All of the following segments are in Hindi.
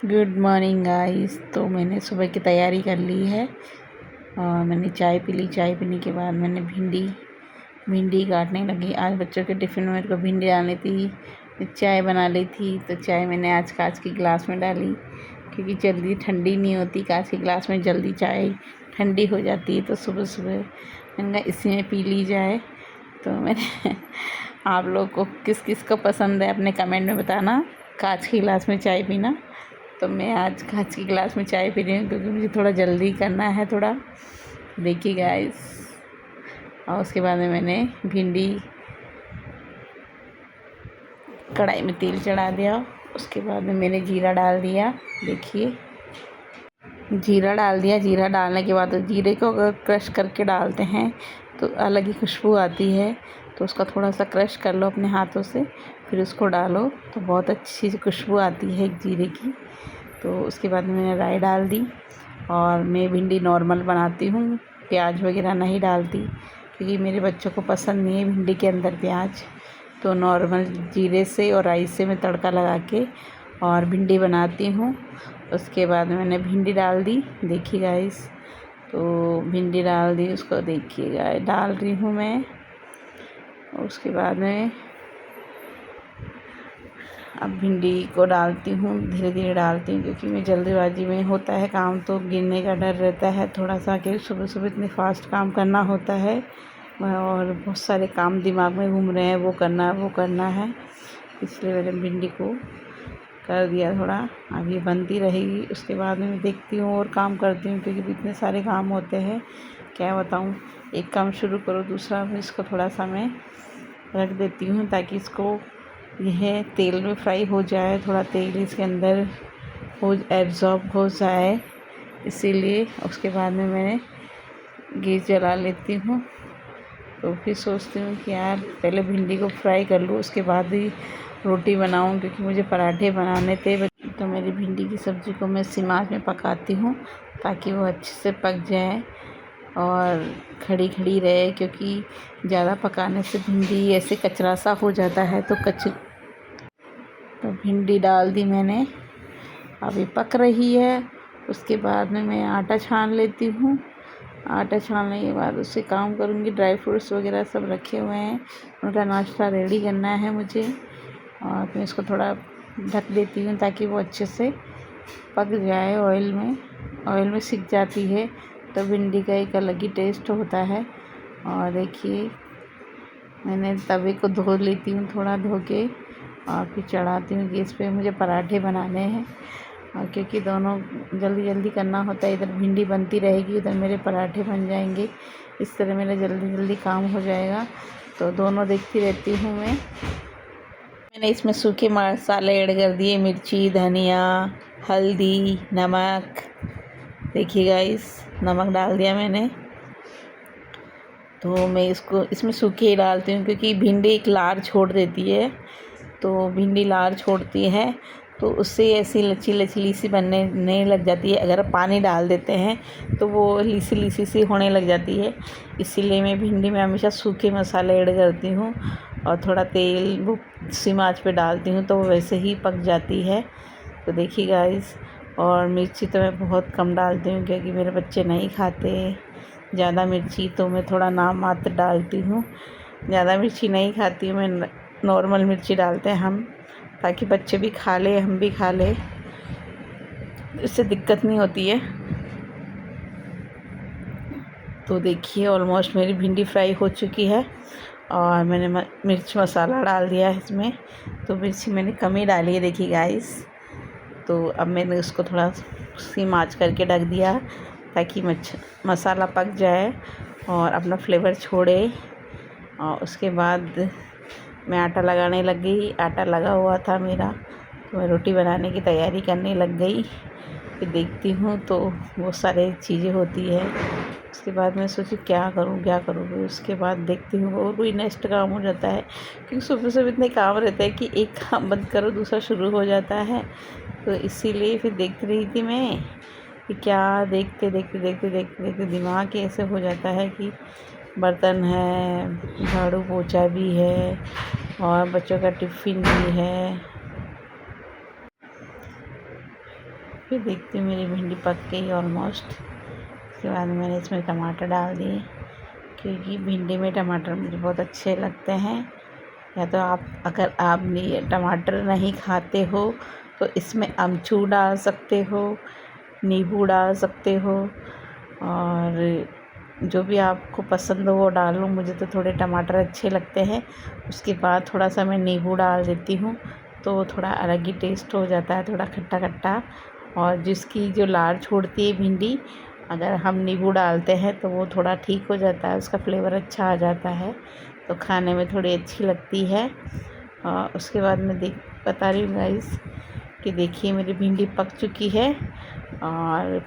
Good morning guys. तो मैंने सुबह की तैयारी कर ली है और मैंने चाय पी ली। चाय पीने के बाद मैंने भिंडी काटने लगी। आज बच्चों के टिफ़िन में मेरे को भिंडी डालनी थी। चाय बना ली थी तो चाय मैंने आज कांच के गिलास में डाली, क्योंकि जल्दी ठंडी नहीं होती। कांच के गिलास में जल्दी चाय ठंडी हो जाती है, तो सुबह सुबह मैंने कहा इसी में पी ली जाए। तो मैंने आप लोग को किस किस को पसंद है अपने कमेंट में बताना कांच के गिलास में चाय पीना। तो मैं आज कांच के गिलास में चाय पी रही हूँ, क्योंकि मुझे थोड़ा जल्दी करना है थोड़ा। देखिए गाइस, और उसके बाद में मैंने भिंडी कढ़ाई में तेल चढ़ा दिया। उसके बाद में मैंने जीरा डाल दिया। देखिए, जीरा डाल दिया। जीरा डालने के बाद जीरे को अगर क्रश करके डालते हैं तो अलग ही खुशबू आती है। तो उसका थोड़ा सा क्रश कर लो अपने हाथों से, फिर उसको डालो तो बहुत अच्छी सी खुशबू आती है जीरे की। तो उसके बाद मैंने राई डाल दी। और मैं भिंडी नॉर्मल बनाती हूँ, प्याज वगैरह नहीं डालती, क्योंकि मेरे बच्चों को पसंद नहीं है भिंडी के अंदर प्याज। तो नॉर्मल जीरे से और राई से मैं तड़का लगा के और भिंडी बनाती हूँ। उसके बाद मैंने भिंडी डाल दी। देखिए गाइस, तो भिंडी डाल दी, उसको देखिएगा डाल रही हूँ मैं। उसके बाद में अब भिंडी को डालती हूँ, धीरे धीरे डालती हूँ, क्योंकि मैं जल्दीबाजी में होता है काम, तो गिरने का डर रहता है थोड़ा सा, कि सुबह सुबह इतने फास्ट काम करना होता है और बहुत सारे काम दिमाग में घूम रहे हैं, वो करना है। इसलिए मैंने भिंडी को कर दिया थोड़ा। अब ये बनती रहेगी। उसके बाद में मैं देखती हूँ और काम करती हूँ, क्योंकि इतने सारे काम होते हैं, क्या बताऊँ। एक काम शुरू करो दूसरा, इसको थोड़ा सा मैं रख देती हूँ, ताकि इसको यह तेल में फ्राई हो जाए, थोड़ा तेल इसके अंदर हो एब्ज़ॉर्ब हो जाए, इसीलिए। उसके बाद में मैंने गैस जला लेती हूँ। तो फिर सोचती हूँ कि यार पहले भिंडी को फ्राई कर लूँ, उसके बाद ही रोटी बनाऊँ, क्योंकि मुझे पराठे बनाने थे। तो मेरी भिंडी की सब्ज़ी को मैं सिम आंच में पकाती हूँ, ताकि वो अच्छे से पक जाए और खड़ी खड़ी रहे, क्योंकि ज़्यादा पकाने से भिंडी ऐसे कचरा सा हो जाता है। तो भिंडी डाल दी मैंने, अभी पक रही है। उसके बाद में मैं आटा छान लेती हूँ। आटा छानने के बाद उससे काम करूँगी। ड्राई फ्रूट्स वगैरह सब रखे हुए हैं, उनका नाश्ता रेडी करना है मुझे। और मैं इसको थोड़ा ढक देती हूँ, ताकि वो अच्छे से पक जाए। ऑयल में सिक जाती है, तो भिंडी का एक अलग ही टेस्ट होता है। और देखिए, मैंने तवे को धो लेती हूँ, थोड़ा धो के, और फिर चढ़ाती हूँ गैस पे। मुझे पराठे बनाने हैं, और क्योंकि दोनों जल्दी जल्दी करना होता है, इधर भिंडी बनती रहेगी, उधर मेरे पराठे बन जाएंगे। इस तरह मेरा जल्दी जल्दी काम हो जाएगा। तो दोनों देखती रहती हूँ मैं। मैंने इसमें सूखे मसाले ऐड कर दिए, मिर्ची, धनिया, हल्दी, नमक। देखिए गाइस, नमक डाल दिया मैंने। तो मैं इसमें सूखे ही डालती हूँ, क्योंकि भिंडी एक लार छोड़ देती है। तो भिंडी लार छोड़ती है, तो उससे ऐसी लचीली सी बनने लग जाती है। अगर पानी डाल देते हैं तो वो लीसी सी होने लग जाती है। इसीलिए मैं भिंडी में हमेशा सूखे मसाले ऐड करती हूँ, और थोड़ा तेल वो सिम आँच पे डालती हूँ, तो वो वैसे ही पक जाती है। तो देखिए गाइस, और मिर्ची तो मैं बहुत कम डालती हूँ, क्योंकि मेरे बच्चे नहीं खाते ज़्यादा मिर्ची, तो मैं थोड़ा नाम मात्र डालती हूँ। ज़्यादा मिर्ची नहीं खाती हूँ मैं, नॉर्मल मिर्ची डालते हैं हम, ताकि बच्चे भी खा ले, हम भी खा ले, इससे दिक्कत नहीं होती है। तो देखिए, ऑलमोस्ट मेरी भिंडी फ्राई हो चुकी है, और मैंने मिर्च मसाला डाल दिया है इसमें। तो मिर्ची मैंने कम ही डाली है, देखिए गाइस। तो अब मैंने उसको थोड़ा सिम आँच करके ढक दिया, ताकि मसाला पक जाए और अपना फ्लेवर छोड़े। और उसके बाद मैं आटा लगाने लग गई। आटा लगा हुआ था मेरा, तो मैं रोटी बनाने की तैयारी करने लग गई। फिर देखती हूँ तो वो सारे चीज़ें होती है। उसके बाद मैं सोची क्या करूँ। उसके बाद देखती हूँ और कोई नेक्स्ट काम हो जाता है, क्योंकि सुबह सुबह इतने काम रहते हैं कि एक काम बंद करो दूसरा शुरू हो जाता है। तो इसीलिए फिर देख रही थी मैं कि क्या देखते दिमाग ऐसे हो जाता है कि बर्तन है, झाड़ू पोछा भी है, और बच्चों का टिफ़िन भी है। फिर देखती हूँ मेरी भिंडी पक गई ऑलमोस्ट। उसके बाद मैंने इसमें टमाटर डाल दिए, क्योंकि भिंडी में टमाटर मुझे बहुत अच्छे लगते हैं। या तो अगर आप टमाटर नहीं खाते हो तो इसमें अमचूर डाल सकते हो, नींबू डाल सकते हो, और जो भी आपको पसंद हो वो डालो। मुझे तो थोड़े टमाटर अच्छे लगते हैं। उसके बाद थोड़ा सा मैं नींबू डाल देती हूँ, तो थोड़ा अलग ही टेस्ट हो जाता है, थोड़ा खट्टा खट्टा। और जिसकी जो लार छोड़ती है भिंडी, अगर हम नींबू डालते हैं तो वो थोड़ा ठीक हो जाता है, उसका फ्लेवर अच्छा आ जाता है, तो खाने में थोड़ी अच्छी लगती है। और उसके बाद मैं बता रही हूँ गाइस कि देखिए मेरी भिंडी पक चुकी है, और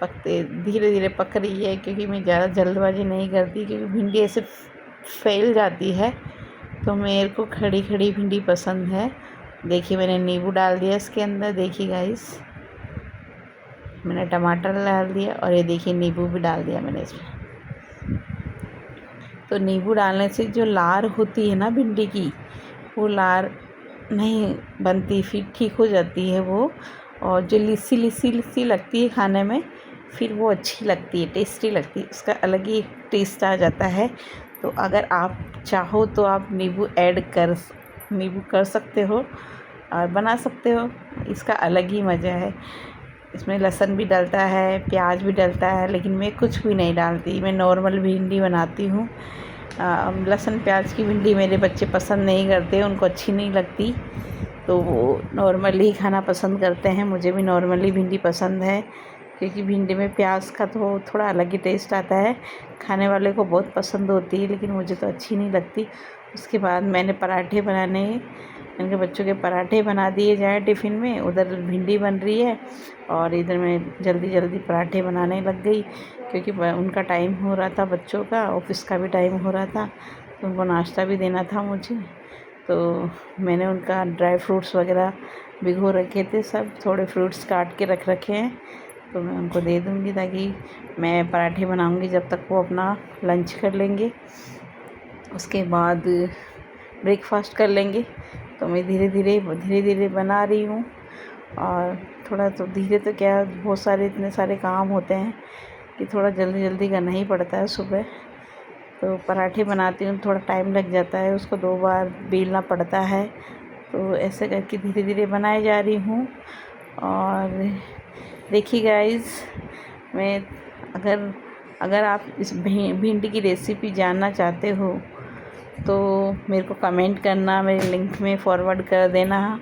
पकते धीरे धीरे पक रही है, क्योंकि मैं ज़्यादा जल्दबाजी नहीं करती, क्योंकि भिंडी ऐसे फैल जाती है, तो मेरे को खड़ी खड़ी भिंडी पसंद है। देखिए मैंने नींबू डाल दिया इसके अंदर। देखिए गाइस, मैंने टमाटर डाल दिया, और ये देखिए नींबू भी डाल दिया मैंने इसमें। तो नींबू डालने से जो लार होती है ना भिंडी की, वो लार नहीं बनती, फिर ठीक हो जाती है वो। और जो लिस्सी लिस्सी लिस्सी लगती है खाने में, फिर वो अच्छी लगती है, टेस्टी लगती है, उसका अलग ही टेस्ट आ जाता है। तो अगर आप चाहो तो आप नींबू कर सकते हो और बना सकते हो, इसका अलग ही मज़ा है। इसमें लहसुन भी डलता है, प्याज भी डलता है, लेकिन मैं कुछ भी नहीं डालती, मैं नॉर्मल भिंडी बनाती हूँ। लहसुन प्याज की भिंडी मेरे बच्चे पसंद नहीं करते, उनको अच्छी नहीं लगती, तो वो नॉर्मली ही खाना पसंद करते हैं। मुझे भी नॉर्मली भिंडी पसंद है, क्योंकि भिंडी में प्याज का तो थोड़ा अलग ही टेस्ट आता है। खाने वाले को बहुत पसंद होती है, लेकिन मुझे तो अच्छी नहीं लगती। उसके बाद मैंने पराठे बनाने, इनके बच्चों के पराठे बना दिए जाए टिफ़िन में। उधर भिंडी बन रही है और इधर मैं जल्दी जल्दी पराठे बनाने लग गई, क्योंकि उनका टाइम हो रहा था, बच्चों का ऑफिस का भी टाइम हो रहा था, तो उनको नाश्ता भी देना था मुझे। तो मैंने उनका ड्राई फ्रूट्स वगैरह भिगो रखे थे, सब थोड़े फ्रूट्स काट के रख रखे हैं, तो मैं उनको दे दूँगी, ताकि मैं पराठे बनाऊँगी जब तक वो अपना लंच कर लेंगे। उसके बाद ब्रेकफास्ट कर लेंगे। तो मैं धीरे धीरे बना रही हूँ, और थोड़ा तो धीरे तो क्या, बहुत सारे इतने सारे काम होते हैं कि थोड़ा जल्दी जल्दी करना ही पड़ता है सुबह। तो पराठे बनाती हूँ, थोड़ा टाइम लग जाता है, उसको 2 बार बेलना पड़ता है, तो ऐसे करके धीरे धीरे बनाए जा रही हूँ। और देखिए गाइस, मैं अगर आप इस भिंडी की रेसिपी जानना चाहते हो तो मेरे को कमेंट करना, मेरे लिंक में फॉरवर्ड कर देना,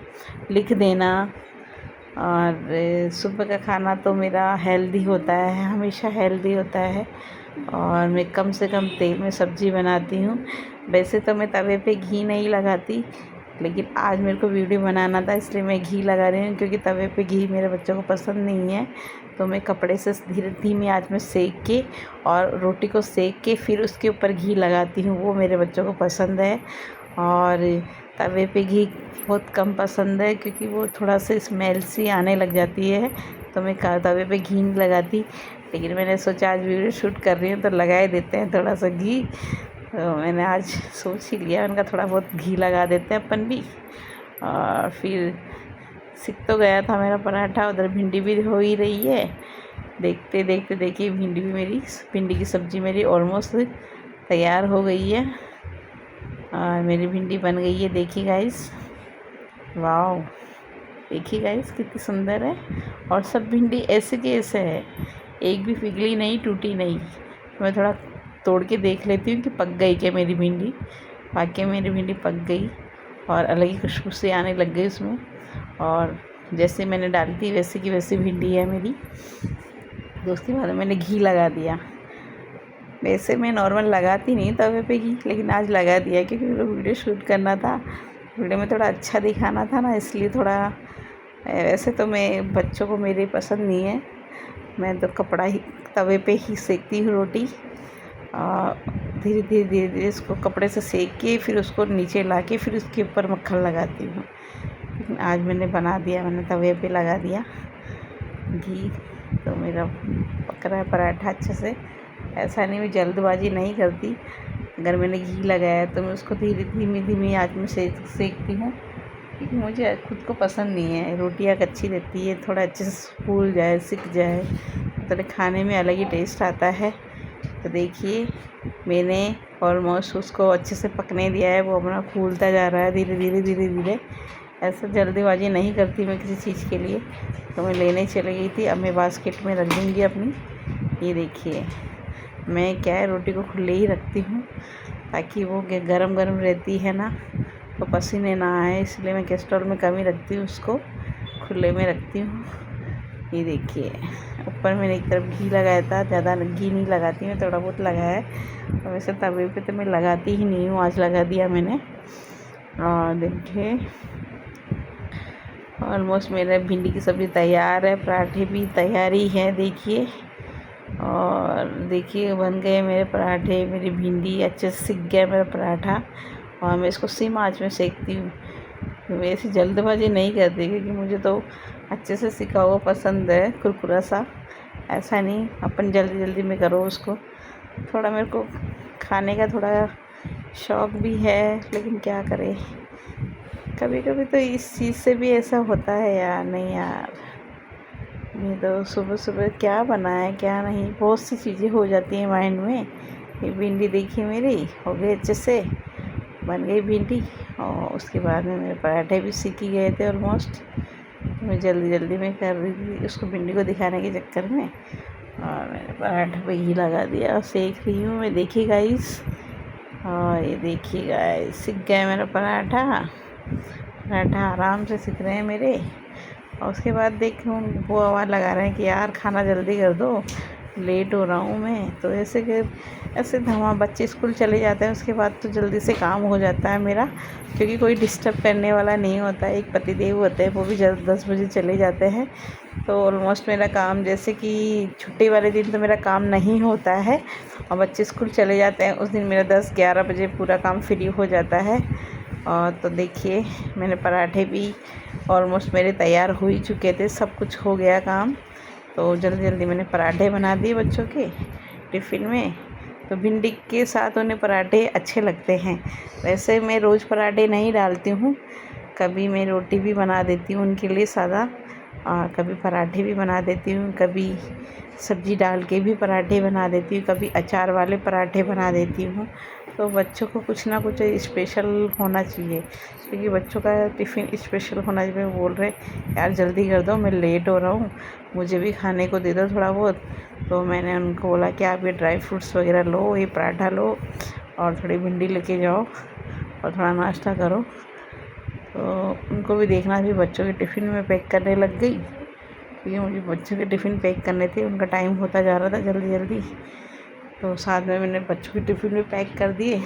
लिख देना। और सुबह का खाना तो मेरा हेल्दी होता है, हमेशा हेल्दी होता है, और मैं कम से कम तेल में सब्ज़ी बनाती हूँ। वैसे तो मैं तवे पे घी नहीं लगाती, लेकिन आज मेरे को वीडियो बनाना था, इसलिए मैं घी लगा रही हूँ, क्योंकि तवे पे घी मेरे बच्चों को पसंद नहीं है। तो मैं कपड़े से धीमी आंच में सेक के और रोटी को सेक के फिर उसके ऊपर घी लगाती हूँ, वो मेरे बच्चों को पसंद है। और तवे पे घी बहुत कम पसंद है, क्योंकि वो थोड़ा सा स्मेल सी आने लग जाती है, तो मैं तवे पे घी नहीं लगाती। लेकिन मैंने सोचा आज वीडियो शूट कर रही हूँ तो लगा ही देते हैं थोड़ा सा घी, तो मैंने आज सोच ही लिया, उनका थोड़ा बहुत घी लगा देते हैं अपन भी। और फिर सिक तो गया था मेरा पराठा, उधर भिंडी भी हो ही रही है। देखते देखते देखिए भिंडी की सब्ज़ी मेरी ऑलमोस्ट तैयार हो गई है, और मेरी भिंडी बन गई है। देखिए गाइस, वाओ, देखिए गाइस कितनी सुंदर है। और सब भिंडी ऐसे की ऐसे है, एक भी पिघली नहीं, टूटी नहीं। मैं थोड़ा तोड़ के देख लेती हूँ कि पक गई क्या मेरी भिंडी। वाकई मेरी भिंडी पक गई, और अलग ही खुशबू से आने लग गई उसमें, और जैसे मैंने डाली थी वैसे की वैसी भिंडी है मेरी। तो उसके बाद मैंने घी लगा दिया। वैसे मैं नॉर्मल लगाती नहीं तवे पे घी, लेकिन आज लगा दिया, क्योंकि मेरे को वीडियो शूट करना था, वीडियो में थोड़ा अच्छा दिखाना था ना, इसलिए थोड़ा। वैसे तो मैं बच्चों को मेरे पसंद नहीं है, मैं तो तवे पे ही सेकती हूँ रोटी, और धीरे धीरे इसको कपड़े से सेक के फिर उसको नीचे ला के फिर उसके ऊपर मक्खन लगाती हूँ। लेकिन आज मैंने बना दिया, मैंने तवे पे लगा दिया घी, तो मेरा पक रहा है पराठा अच्छे से। ऐसा नहीं, मैं जल्दबाजी नहीं करती। अगर मैंने घी लगाया तो मैं उसको धीमी आंच में सेकती हूँ, क्योंकि मुझे खुद को पसंद नहीं है। रोटियाँ कच्ची रहती है, थोड़ा अच्छे से फूल जाए, सिक जाए, तो खाने में अलग ही टेस्ट आता है। तो देखिए मैंने ऑलमोस्ट उसको अच्छे से पकने दिया है। वो अपना फूलता जा रहा है धीरे धीरे धीरे धीरे। ऐसा जल्दीबाजी नहीं करती मैं किसी चीज़ के लिए। तो मैं लेने चली गई थी, अब मैं बास्केट में रख दूँगी अपनी। ये देखिए मैं क्या है, रोटी को खुले ही रखती हूँ ताकि वो गरम गरम रहती है ना, तो पसीने ना आए, इसलिए मैं कैस्ट्रॉल में कम ही रखती हूँ, उसको खुले में रखती हूँ। ये देखिए ऊपर मैंने एक तरफ घी लगाया था, ज़्यादा घी नहीं लगाती मैं, थोड़ा बहुत लगाया है। और वैसे तवे पे तो मैं लगाती ही नहीं हूँ, आज लगा दिया मैंने। और देखिए ऑलमोस्ट मेरा भिंडी की सब्ज़ी तैयार है, पराठे भी तैयारी है देखिए। और देखिए बन गए मेरे पराठे, मेरी भिंडी अच्छे से सिक गया मेरा पराठा। और मैं इसको सिम आँच में सेकती हूँ। वैसे जल्दबाजी नहीं करती क्योंकि मुझे तो अच्छे से सिका हुआ पसंद है, कुरकुरा सा। ऐसा नहीं अपन जल्दी जल्दी में करो उसको। थोड़ा मेरे को खाने का थोड़ा शौक़ भी है, लेकिन क्या करें, कभी कभी तो इस चीज़ से भी ऐसा होता है यार। नहीं यार, नहीं तो सुबह सुबह क्या बनाए क्या नहीं, बहुत सी चीज़ें हो जाती हैं माइंड में। ये भिंडी देखिए मेरी हो गई, अच्छे से बन गई भिंडी। और उसके बाद में मेरे पराठे भी सीख ही गए थे ऑलमोस्ट। मैं जल्दी जल्दी में कर रही थी उसको, भिंडी को दिखाने के चक्कर में। और मैंने पराठे पे घी लगा दिया और सेक रही हूँ मैं। देखिए गाइस, और ये देखिए गाइस सीख गया मेरा पराठा आराम से सीख रहे हैं मेरे। और उसके बाद देखो वो आवाज़ लगा रहे हैं कि यार खाना जल्दी कर दो, लेट हो रहा हूँ मैं। तो ऐसे बच्चे स्कूल चले जाते हैं, उसके बाद तो जल्दी से काम हो जाता है मेरा, क्योंकि कोई डिस्टर्ब करने वाला नहीं होता है। एक पतिदेव होते हैं, वो भी जल्द 10 बजे चले जाते हैं। तो ऑलमोस्ट मेरा काम, जैसे कि छुट्टी वाले दिन तो मेरा काम नहीं होता है, और बच्चे स्कूल चले जाते हैं उस दिन मेरा 10-11 बजे पूरा काम फ्री हो जाता है। और तो देखिए मैंने पराठे भी ऑलमोस्ट मेरे तैयार हो ही चुके थे, सब कुछ हो गया काम। तो जल्दी जल्दी मैंने पराठे बना दिए बच्चों के टिफ़िन में। तो भिंडी के साथ उन्हें पराठे अच्छे लगते हैं। वैसे मैं रोज़ पराठे नहीं डालती हूँ, कभी मैं रोटी भी बना देती हूँ उनके लिए सादा, और कभी पराठे भी बना देती हूँ, कभी सब्ज़ी डाल के भी पराठे बना देती हूँ, कभी अचार वाले पराठे बना देती हूँ। तो बच्चों को कुछ ना कुछ स्पेशल होना चाहिए, क्योंकि बच्चों का टिफ़िन स्पेशल होना चाहिए। बोल रहे यार जल्दी कर दो, मैं लेट हो रहा हूँ, मुझे भी खाने को दे दो थोड़ा बहुत। तो मैंने उनको बोला कि आप ये ड्राई फ्रूट्स वगैरह लो, ये पराठा लो, और थोड़ी भिंडी लेके जाओ और थोड़ा नाश्ता करो। तो उनको भी देखना भी, बच्चों के टिफ़िन में पैक करने लग गई, क्योंकि मुझे बच्चों के टिफ़िन पैक करने थे, उनका टाइम होता जा रहा था जल्दी जल्दी। तो साथ में मैंने बच्चों के टिफ़िन भी पैक कर दिए,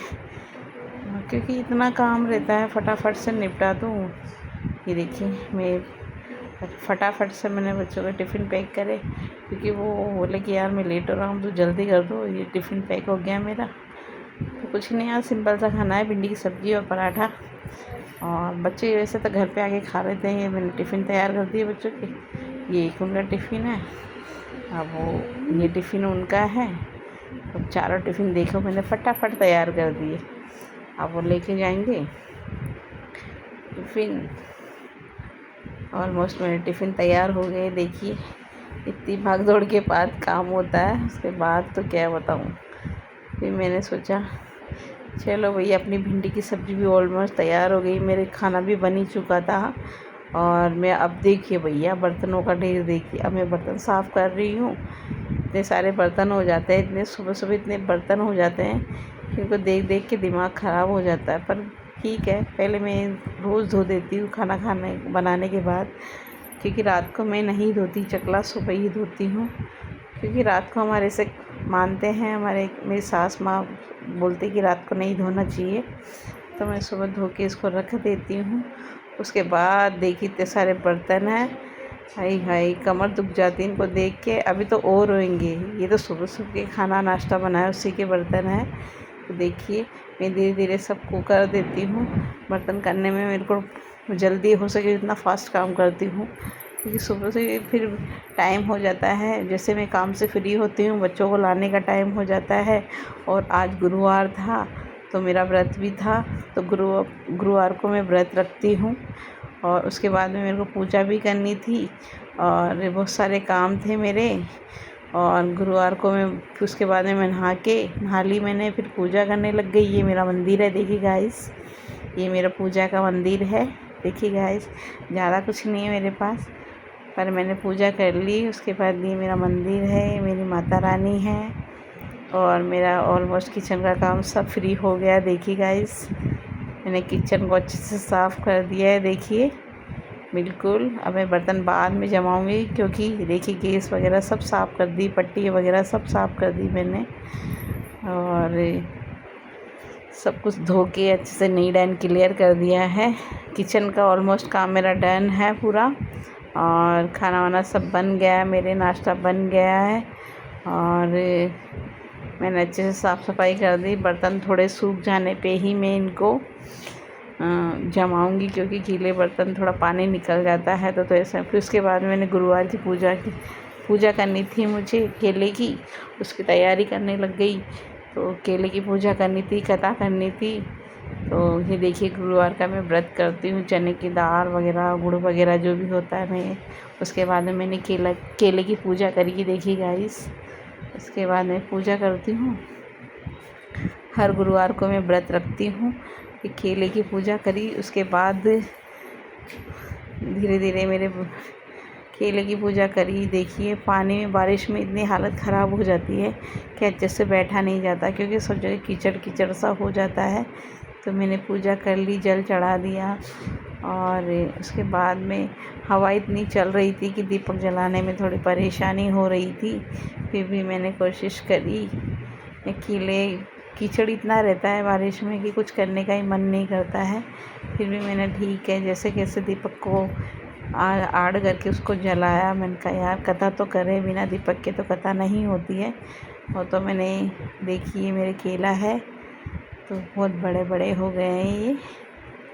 क्योंकि इतना काम रहता है फटाफट से निपटा दूँ। ये देखिए मैं फटाफट से मैंने बच्चों के टिफ़िन पैक करे, क्योंकि वो बोले कि यार मैं लेट हो रहा हूँ तो जल्दी कर दो। ये टिफ़िन पैक हो गया मेरा। तो कुछ नहीं यार, सिंपल सा खाना है, भिंडी की सब्ज़ी और पराठा। और बच्चे वैसे तो घर पे आके खा लेते हैं। ये मैंने टिफ़िन तैयार कर दिए बच्चों के। ये एक उनका टिफ़िन है, अब वो ये टिफ़िन उनका है। तो चारों टिफ़िन देखो मैंने फटाफट तैयार कर दिए, अब वो लेके जाएंगे टिफ़िन। ऑलमोस्ट मेरे टिफ़िन तैयार हो गए। देखिए इतनी भाग दौड़ के बाद काम होता है, उसके बाद तो क्या बताऊँ। फिर मैंने सोचा चलो भैया, अपनी भिंडी की सब्ज़ी भी ऑलमोस्ट तैयार हो गई, मेरे खाना भी बन ही चुका था। और मैं अब देखिए भैया बर्तनों का ढेर देखिए, अब मैं बर्तन साफ़ कर रही हूँ। इतने सारे बर्तन हो जाते हैं, इतने सुबह सुबह इतने बर्तन हो जाते हैं कि उनको देख देख के दिमाग ख़राब हो जाता है। पर ठीक है, पहले मैं रोज़ धो देती हूँ खाना बनाने के बाद, क्योंकि रात को मैं नहीं धोती, चकला सुबह ही धोती हूँ। क्योंकि रात को हमारे से मानते हैं, मेरी सास माँ बोलती कि रात को नहीं धोना चाहिए, तो मैं सुबह धो के इसको रख देती हूँ। उसके बाद देखिए इतने सारे बर्तन हैं, हाय हाय कमर दुख जाती है इनको देख के। अभी तो और रोएंगे, ये तो सुबह सुबह खाना नाश्ता बनाया उसी के बर्तन हैं। तो देखिए मैं धीरे धीरे सबको कर देती हूँ। बर्तन करने में मेरे को जल्दी हो सके इतना फास्ट काम करती हूँ, क्योंकि सुबह से फिर टाइम हो जाता है। जैसे मैं काम से फ्री होती हूँ, बच्चों को लाने का टाइम हो जाता है। और आज गुरुवार था तो मेरा व्रत भी था, तो गुरुवार को मैं व्रत रखती हूँ। और उसके बाद में मेरे को पूजा भी करनी थी और बहुत सारे काम थे मेरे। और गुरुवार को मैं फिर उसके बाद में मैं नहा ली मैंने, फिर पूजा करने लग गई। ये मेरा मंदिर है, देखिए गाइस, ये मेरा पूजा का मंदिर है। देखिए गाइस, ज़्यादा कुछ नहीं है मेरे पास, पर मैंने पूजा कर ली। उसके बाद ये मेरा मंदिर है, मेरी माता रानी है और मेरा ऑलमोस्ट किचन का काम सब फ्री हो गया। देखिए गाइस, मैंने किचन को अच्छे से साफ़ कर दिया है, देखिए बिल्कुल। अब मैं बर्तन बाद में जमाऊंगी, क्योंकि देखिए गैस वगैरह सब साफ़ कर दी, पट्टी वगैरह सब साफ़ कर दी मैंने, और सब कुछ धो के अच्छे से नीट एंड क्लियर कर दिया है। किचन का ऑलमोस्ट काम मेरा डन है पूरा, और खाना वाना सब बन गया है, मेरे नाश्ता बन गया है और मैंने अच्छे से साफ़ सफाई कर दी। बर्तन थोड़े सूख जाने पे ही मैं इनको जमाऊंगी, क्योंकि गीले बर्तन थोड़ा पानी निकल जाता है तो ऐसा। फिर उसके बाद मैंने गुरुवार की पूजा करनी थी मुझे केले की, उसकी तैयारी करने लग गई। तो केले की पूजा करनी थी, कथा करनी थी। तो ये देखिए, गुरुवार का मैं व्रत करती हूँ, चने की दाल वगैरह, गुड़ वगैरह जो भी होता है मैं। उसके बाद में मैंने केले की पूजा करी, देखिए गाइस। उसके बाद मैं पूजा करती हूँ, हर गुरुवार को मैं व्रत रखती हूँ। केले की पूजा करी, उसके बाद धीरे धीरे मेरे केले की पूजा करी। देखिए, पानी में बारिश में इतनी हालत ख़राब हो जाती है कि अच्छे से बैठा नहीं जाता, क्योंकि सब जगह कीचड़ कीचड़ सा हो जाता है। तो मैंने पूजा कर ली, जल चढ़ा दिया, और उसके बाद में हवा इतनी चल रही थी कि दीपक जलाने में थोड़ी परेशानी हो रही थी। फिर भी मैंने कोशिश करी। कीचड़ इतना रहता है बारिश में कि कुछ करने का ही मन नहीं करता है। फिर भी मैंने ठीक है जैसे कैसे दीपक को आड़ करके उसको जलाया। मैंने कहा यार, कथा तो करे, बिना दीपक के तो कथा नहीं होती है। और तो मैंने देखिए, मेरे केला है तो बहुत बड़े बड़े हो गए हैं ये,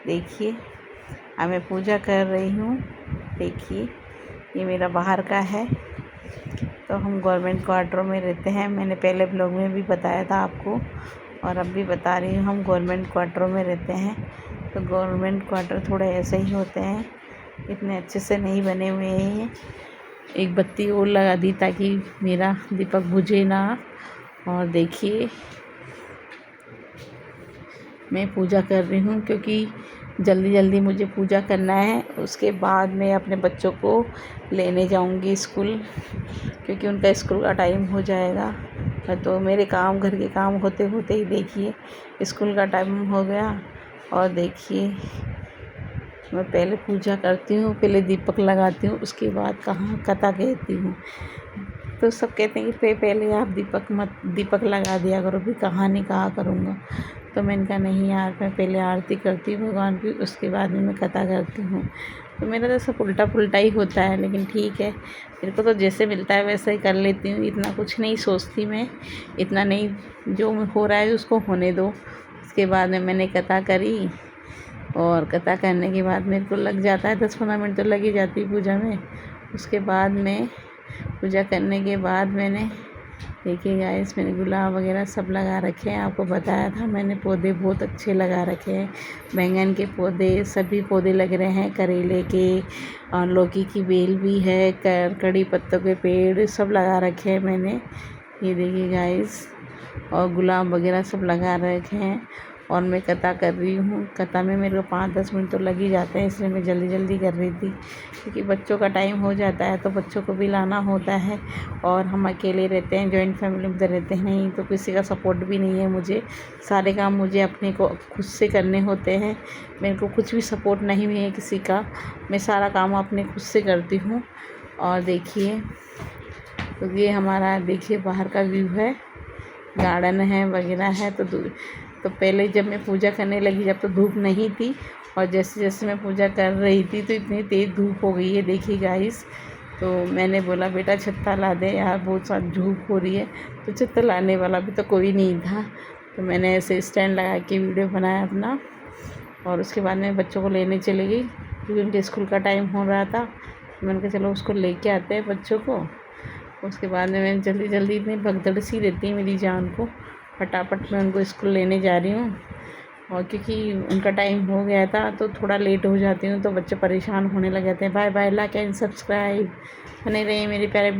देखिए। अब मैं पूजा कर रही हूँ। देखिए, ये मेरा बाहर का है। तो हम गवर्नमेंट क्वार्टरों में रहते हैं, मैंने पहले ब्लॉग में भी बताया था आपको, और अब भी बता रही हूँ, हम गवर्नमेंट क्वार्टरों में रहते हैं। तो गवर्नमेंट क्वार्टर थोड़े ऐसे ही होते हैं, इतने अच्छे से नहीं बने हुए हैं। एक बत्ती और लगा दी ताकि मेरा दीपक बुझे ना। और देखिए, मैं पूजा कर रही हूँ, क्योंकि जल्दी जल्दी मुझे पूजा करना है। उसके बाद मैं अपने बच्चों को लेने जाऊँगी स्कूल, क्योंकि उनका स्कूल का टाइम हो जाएगा। तो मेरे काम, घर के काम होते होते ही देखिए स्कूल का टाइम हो गया। और देखिए, मैं पहले पूजा करती हूँ, पहले दीपक लगाती हूँ, उसके बाद कहाँ कथा कहती हूँ। तो सब कहते हैं कि पहले आप दीपक लगा दिया करो, फिर कहानी कहा करूँगा। तो मैंने कहा नहीं यार, मैं पहले आरती करती हूँ भगवान की, उसके बाद में मैं कथा करती हूँ। तो मेरा तो सब उल्टा पुल्टा ही होता है, लेकिन ठीक है, मेरे को तो जैसे मिलता है वैसे ही कर लेती हूँ। इतना कुछ नहीं सोचती मैं, इतना नहीं, जो हो रहा है उसको होने दो। उसके बाद में मैंने कथा करी, और कथा करने के बाद मेरे को लग जाता है 10-15 मिनट तो लग ही जाती है पूजा में। उसके बाद में पूजा करने के बाद मैंने, देखिए गाइस, मैंने गुलाब वगैरह सब लगा रखे हैं। आपको बताया था मैंने, पौधे बहुत अच्छे लगा रखे हैं, बैंगन के पौधे, सभी पौधे लग रहे हैं, करेले के, और लौकी की बेल भी है, कड़ी पत्तों के पेड़ सब लगा रखे हैं मैंने। ये देखिए गाइस, और गुलाब वगैरह सब लगा रखे हैं। और मैं कथा कर रही हूँ। कथा में मेरे को 5-10 मिनट तो लग ही जाते हैं, इसलिए मैं जल्दी जल्दी कर रही थी, क्योंकि बच्चों का टाइम हो जाता है तो बच्चों को भी लाना होता है। और हम अकेले रहते हैं, जॉइंट फैमिली में तो रहते हैं नहीं, तो किसी का सपोर्ट भी नहीं है मुझे। सारे काम मुझे अपने को खुद से करने होते हैं, मेरे को कुछ भी सपोर्ट नहीं है किसी का। मैं सारा काम अपने खुद से करती हूँ। और देखिए, तो ये हमारा देखिए बाहर का व्यू है, गार्डन है वगैरह है। तो पहले जब मैं पूजा करने लगी, जब तो धूप नहीं थी, और जैसे जैसे मैं पूजा कर रही थी तो इतनी तेज़ धूप हो गई है, देखिए गाइस। तो मैंने बोला बेटा छत्ता ला दे यार, बहुत सारी धूप हो रही है। तो छत्ता लाने वाला भी तो कोई नहीं था, तो मैंने ऐसे स्टैंड लगा के वीडियो बनाया अपना। और उसके बाद मैं बच्चों को लेने चली गई, क्योंकि उनके स्कूल का टाइम हो रहा था। मैंने कहा चलो उसको लेके आते हैं बच्चों को। उसके बाद में मैं जल्दी जल्दी, इतनी भगदड़ सी रहती है मेरी जान को, फटाफट मैं उनको स्कूल लेने जा रही हूँ। और क्योंकि उनका टाइम हो गया था तो थोड़ा लेट हो जाती हूँ, तो बच्चे परेशान होने लग जाते हैं। Bye bye, like and subscribe, बने रहिए मेरे प्यारे।